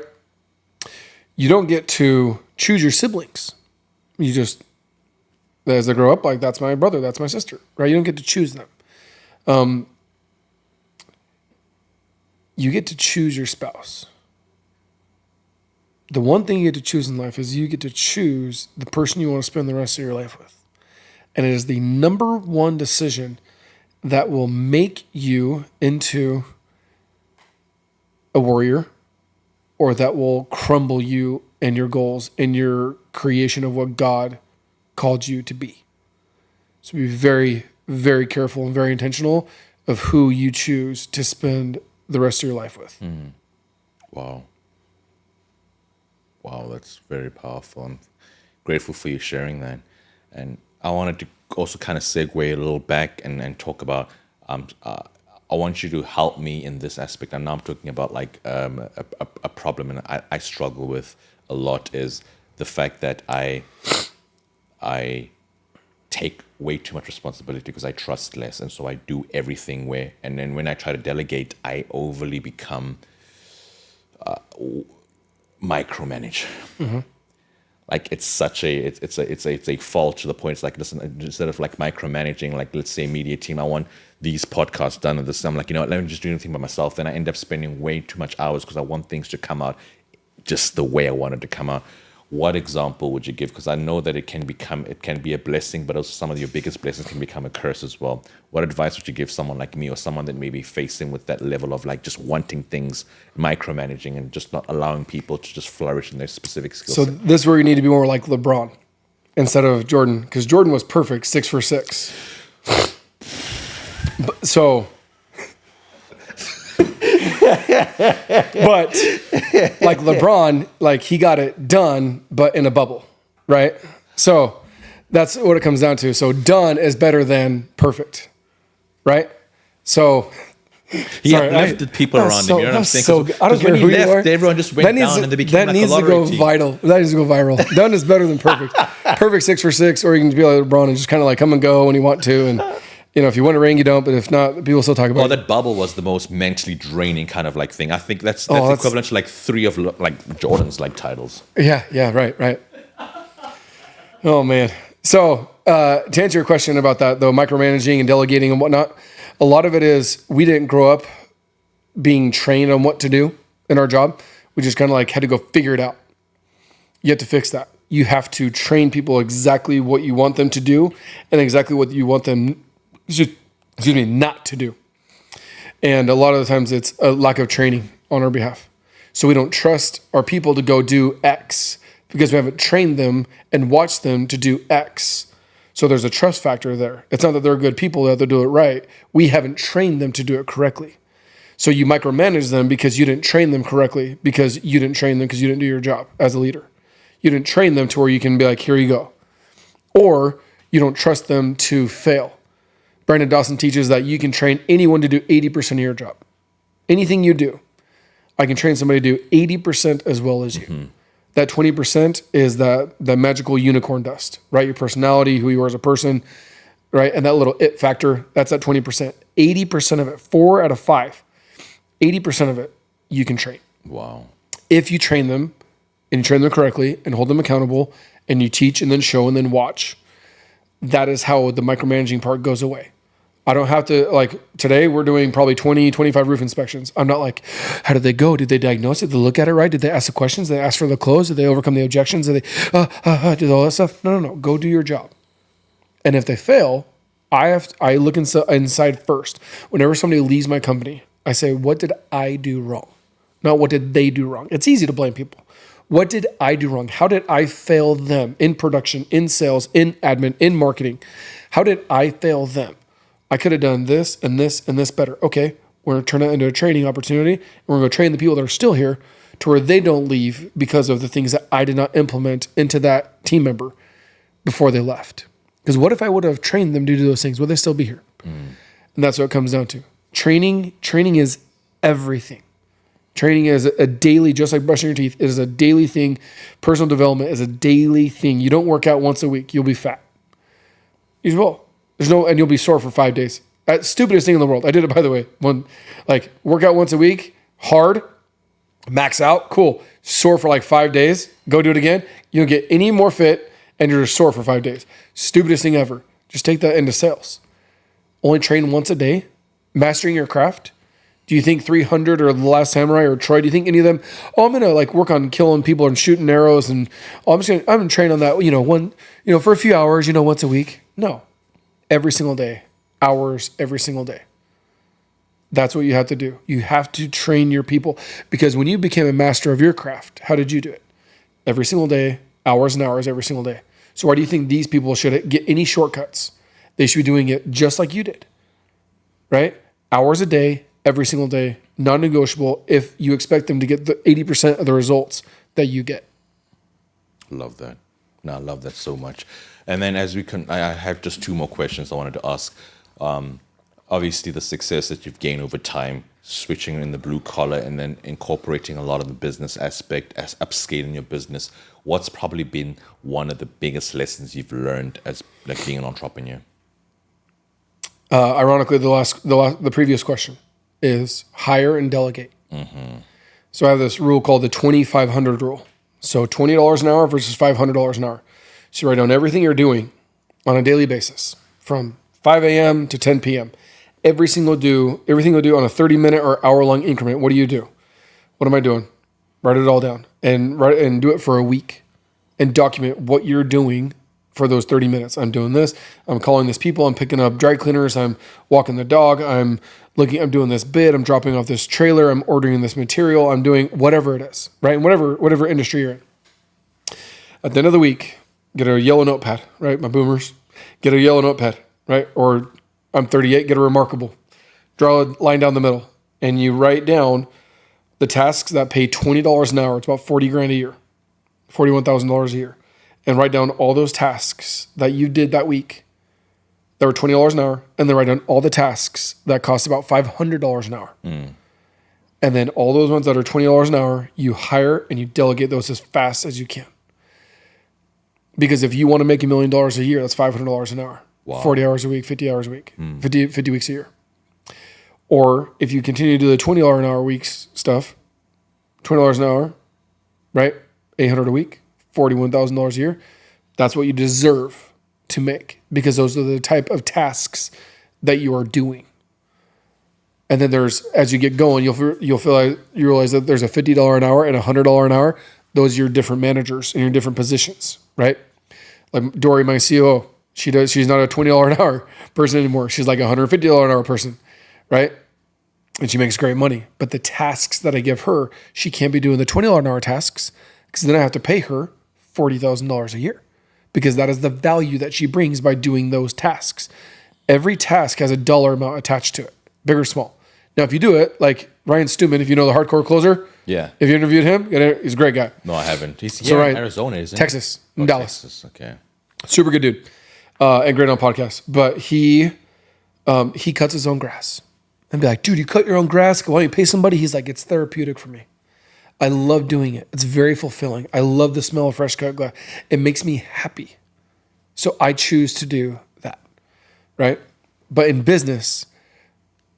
You don't get to choose your siblings. You just, as they grow up, like that's my brother, that's my sister, right? You don't get to choose them. You get to choose your spouse. The one thing you get to choose in life is you get to choose the person you want to spend the rest of your life with. And it is the number one decision that will make you into a warrior, or that will crumble you and your goals and your creation of what God called you to be. So be very, very careful and very intentional of who you choose to spend the rest of your life with. Wow. Wow, that's very powerful. I'm grateful for you sharing that. And I wanted to also kind of segue a little back and talk about, I want you to help me in this aspect. And now I'm talking about like a problem, and I struggle with a lot, is the fact that I take way too much responsibility because I trust less, and so I do everything and then when I try to delegate, I overly become micromanage. Like it's a fault to the point. It's like, listen, instead of like micromanaging, like let's say media team, I want these podcasts done and this. I'm like, let me just do anything by myself. Then I end up spending way too much hours because I want things to come out just the way I want it to come out. What example would you give? Because I know that it can be a blessing, but also some of your biggest blessings can become a curse as well. What advice would you give someone like me or someone that may be facing with that level of like just wanting things, micromanaging, and just not allowing people to just flourish in their specific skill So set? this is where you need to be more like LeBron instead of Jordan, because Jordan was perfect, 6 for 6. But like LeBron, like he got it done, but in a bubble, right? So that's what it comes down to. So done is better than perfect, right? So He uplifted people around him. You know what I'm saying? So I don't care when who he you left, are. everyone just went down and they became like a lottery team. That needs to go viral. Done is better than perfect. Perfect 6 for 6, or you can be like LeBron and just kind of like come and go when you want to, and if you want a ring, you don't. But if not, people still talk about it. That bubble was the most mentally draining kind of like thing. I think that's equivalent to like 3 of like Jordan's like titles. Yeah, right. Oh man. So to answer your question about that, though, micromanaging and delegating and whatnot, a lot of it is we didn't grow up being trained on what to do in our job. We just kind of like had to go figure it out. You have to fix that. You have to train people exactly what you want them to do and exactly what you want them not to do. And a lot of the times it's a lack of training on our behalf. So we don't trust our people to go do X because we haven't trained them and watched them to do X. So there's a trust factor there. It's not that they're good people, that they do it right. We haven't trained them to do it correctly. So you micromanage them because you didn't train them correctly, because you didn't train them because you didn't do your job as a leader. You didn't train them to where you can be like, here you go. Or you don't trust them to fail. Brandon Dawson teaches that you can train anyone to do 80% of your job. Anything you do, I can train somebody to do 80% as well as you. Mm-hmm. That 20% is the magical unicorn dust, right? Your personality, who you are as a person, right? And that little it factor, that's that 20%. 80% of it, 4 out of 5, 80% of it, you can train. Wow. If you train them and you train them correctly and hold them accountable and you teach and then show and then watch, that is how the micromanaging part goes away. I don't have to, like today we're doing probably 20, 25 roof inspections. I'm not like, how did they go? Did they diagnose it? Did they look at it right? Did they ask the questions? Did they ask for the close? Did they overcome the objections? Did they did all that stuff? No. Go do your job. And if they fail, I look inside first. Whenever somebody leaves my company, I say, what did I do wrong? Not what did they do wrong? It's easy to blame people. What did I do wrong? How did I fail them in production, in sales, in admin, in marketing? How did I fail them? I could have done this and this and this better. Okay, we're going to turn that into a training opportunity. And we're going to train the people that are still here to where they don't leave because of the things that I did not implement into that team member before they left. Because what if I would have trained them to do those things? Would they still be here? And that's what it comes down to. Training is everything. Training is a daily, just like brushing your teeth, it is a daily thing. Personal development is a daily thing. You don't work out once a week, you'll be fat. You will. And you'll be sore for 5 days. That's the stupidest thing in the world. I did it, by the way. Work out once a week, hard, max out, cool. Sore for like 5 days, go do it again. You don't get any more fit, and you're sore for 5 days. Stupidest thing ever. Just take that into sales. Only train once a day, mastering your craft. Do you think 300 or The Last Samurai or Troy, do you think any of them, I'm going to work on killing people and shooting arrows and I'm going to train on that, for a few hours, once a week? No. Every single day, hours every single day. That's what you have to do. You have to train your people, because when you became a master of your craft, how did you do it? Every single day, hours and hours every single day. So why do you think these people should get any shortcuts? They should be doing it just like you did, right? Hours a day, every single day, non-negotiable if you expect them to get the 80% of the results that you get. Love that. No, I love that so much. And then I have just 2 more questions I wanted to ask. obviously the success that you've gained over time, switching in the blue collar and then incorporating a lot of the business aspect as upscaling your business, what's probably been one of the biggest lessons you've learned as like being an entrepreneur? Ironically, the previous question is hire and delegate. So I have this rule called the 2,500 rule. So $20 an hour versus $500 an hour. So you write down everything you're doing on a daily basis from 5 a.m. to 10 p.m. Everything you'll do on a 30-minute or hour-long increment. What do you do? What am I doing? Write it all down and do it for a week and document what you're doing for those 30 minutes. I'm doing this. I'm calling these people. I'm picking up dry cleaners. I'm walking the dog. I'm doing this bid. I'm dropping off this trailer. I'm ordering this material. I'm doing whatever it is, right? And whatever industry you're in. At the end of the week, get a yellow notepad, right? My boomers, get a yellow notepad, right? Or I'm 38, get a remarkable. Draw a line down the middle and you write down the tasks that pay $20 an hour. It's about 40 grand a year, $41,000 a year. And write down all those tasks that you did that week that were $20 an hour. And then write down all the tasks that cost about $500 an hour. And then all those ones that are $20 an hour, you hire and you delegate those as fast as you can. Because if you want to make $1 million a year, that's $500 an hour. Wow. 40 hours a week, 50 hours a week, 50 weeks a year. Or if you continue to do the $20 an hour weeks stuff, $20 an hour, right? $800 a week, $41,000 a year. That's what you deserve to make because those are the type of tasks that you are doing. And then as you get going, you realize that there's a $50 an hour and a $100 an hour. Those are your different managers and your different positions, right? Like Dory, my COO, she's not a $20 an hour person anymore. She's like a $150 an hour person, right? And she makes great money. But the tasks that I give her, she can't be doing the $20 an hour tasks because then I have to pay her $40,000 a year because that is the value that she brings by doing those tasks. Every task has a dollar amount attached to it, big or small. Now, if you do it, like Ryan Stewman, if you know the hardcore closer, yeah. If you interviewed him, he's a great guy. No, I haven't. He's here in Arizona, isn't he? Texas, in Dallas. Texas, okay. Super good dude, and great on podcasts. But he cuts his own grass. And be like, dude, you cut your own grass? Why don't you pay somebody? He's like, it's therapeutic for me. I love doing it. It's very fulfilling. I love the smell of fresh cut grass. It makes me happy. So I choose to do that, right? But in business,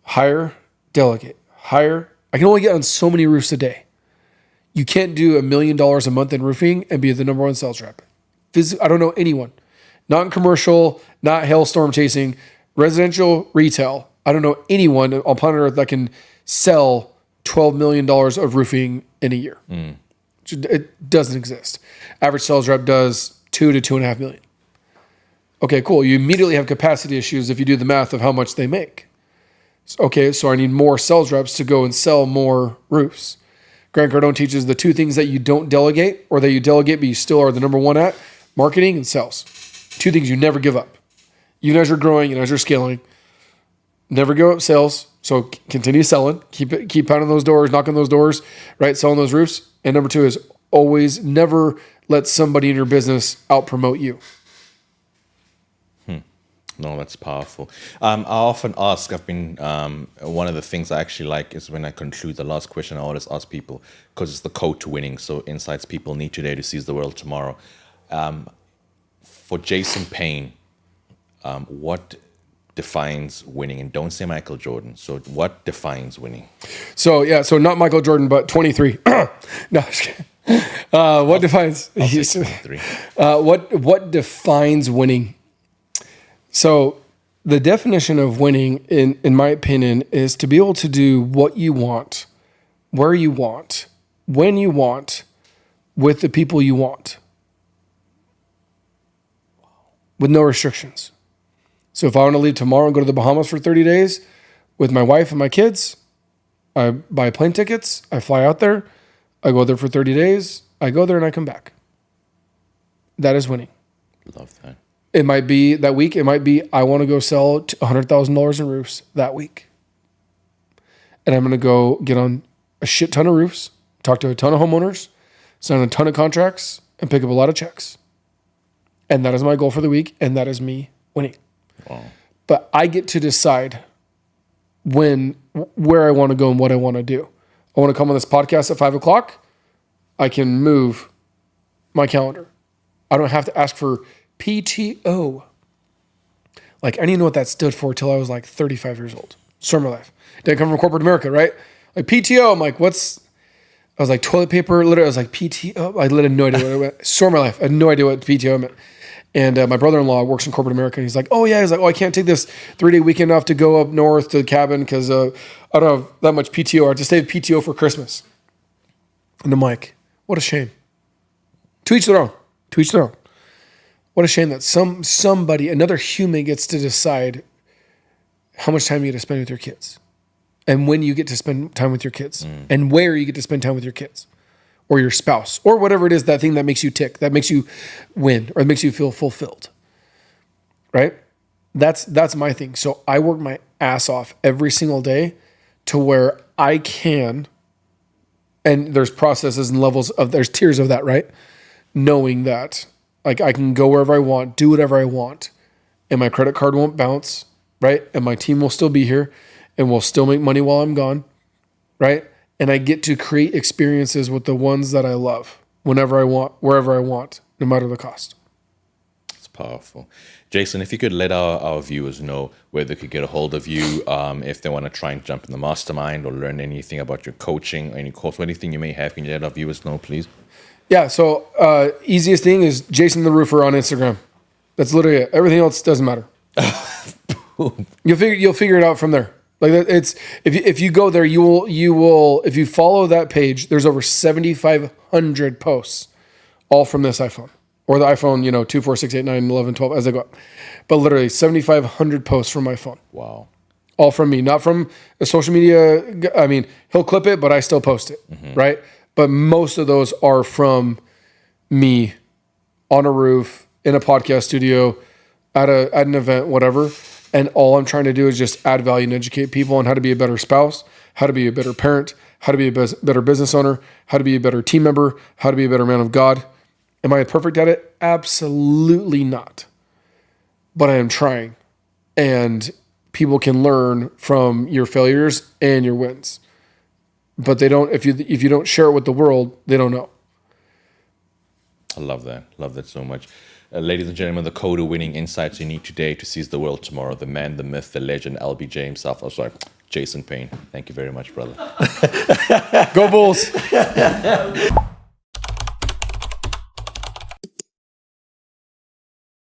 hire, delegate, hire. I can only get on so many roofs a day. You can't do $1 million a month in roofing and be the number one sales rep. I don't know anyone, not in commercial, not hailstorm chasing, residential, retail. I don't know anyone on planet Earth that can sell $12 million of roofing in a year. It doesn't exist. Average sales rep does 2 to 2.5 million. Okay, cool. You immediately have capacity issues if you do the math of how much they make. Okay, so I need more sales reps to go and sell more roofs. Grant Cardone teaches the two things that you don't delegate or that you delegate but you still are the number one at, marketing and sales. Two things you never give up. Even as you're growing and as you're scaling, never give up sales. So continue selling, keep pounding those doors, knocking those doors, right? Selling those roofs. And number two is always never let somebody in your business out promote you. No, that's powerful. I often ask, one of the things I actually like is when I conclude the last question, I always ask people, because it's the code to winning. So insights people need today to seize the world tomorrow. For Jason Payne, what defines winning? And don't say Michael Jordan. So what defines winning? So not Michael Jordan, but 23. No, just kidding. What defines 23? What defines winning? So the definition of winning, in my opinion, is to be able to do what you want, where you want, when you want, with the people you want, with no restrictions. So if I want to leave tomorrow and go to the Bahamas for 30 days with my wife and my kids, I buy plane tickets, I fly out there, I go there for 30 days, I go there and I come back. That is winning. Love that. It might be that week. It might be I want to go sell $100,000 in roofs that week. And I'm going to go get on a shit ton of roofs, talk to a ton of homeowners, sign a ton of contracts, and pick up a lot of checks. And that is my goal for the week. And that is me winning. Wow. But I get to decide where I want to go and what I want to do. I want to come on this podcast at 5:00. I can move my calendar. I don't have to ask for PTO. Like, I didn't know what that stood for till I was like 35 years old. Start my life. Didn't come from corporate America, right? Like PTO, I'm like, I was like toilet paper. Literally, I was like PTO. I literally had no idea what it meant. Start my life. I had no idea what PTO meant. And my brother-in-law works in corporate America. And he's like, oh yeah. He's like, oh, I can't take this 3-day weekend off to go up north to the cabin because I don't have that much PTO. I have to save PTO for Christmas. And I'm like, what a shame. To each their own. To each their own. What a shame that somebody, another human gets to decide how much time you get to spend with your kids and when you get to spend time with your kids and where you get to spend time with your kids or your spouse or whatever it is, that thing that makes you tick, that makes you win or makes you feel fulfilled, right? That's my thing. So I work my ass off every single day to where I can, and there's processes and levels there's tiers of that, right? Knowing that like I can go wherever I want, do whatever I want, and my credit card won't bounce, right? And my team will still be here and we'll still make money while I'm gone, right? And I get to create experiences with the ones that I love whenever I want, wherever I want, no matter the cost. It's powerful. Jason, if you could let our viewers know where they could get a hold of you, if they want to try and jump in the mastermind or learn anything about your coaching, any course, or anything you may have, can you let our viewers know, please? Yeah, so easiest thing is Jason the Roofer on Instagram. That's literally it. Everything else doesn't matter. You'll figure it out from there. Like it's if you go there, you will if you follow that page, there's over 7,500 posts, all from this iPhone or the iPhone, 2, 4, 6, 8, 9, 11, 12 as I go up. But literally 7,500 posts from my phone. Wow. All from me, not from a social media. I mean, he'll clip it, but I still post it, right? But most of those are from me on a roof, in a podcast studio, at an event, whatever. And all I'm trying to do is just add value and educate people on how to be a better spouse, how to be a better parent, how to be a better business owner, how to be a better team member, how to be a better man of God. Am I perfect at it? Absolutely not. But I am trying. And people can learn from your failures and your wins. But they don't, if you don't share it with the world, they don't know. I love that. Love that so much. Ladies and gentlemen, the code of winning insights you need today to seize the world tomorrow. The man, the myth, the legend, LBJ himself. Oh, sorry, Jason Payne. Thank you very much, brother. Go Bulls.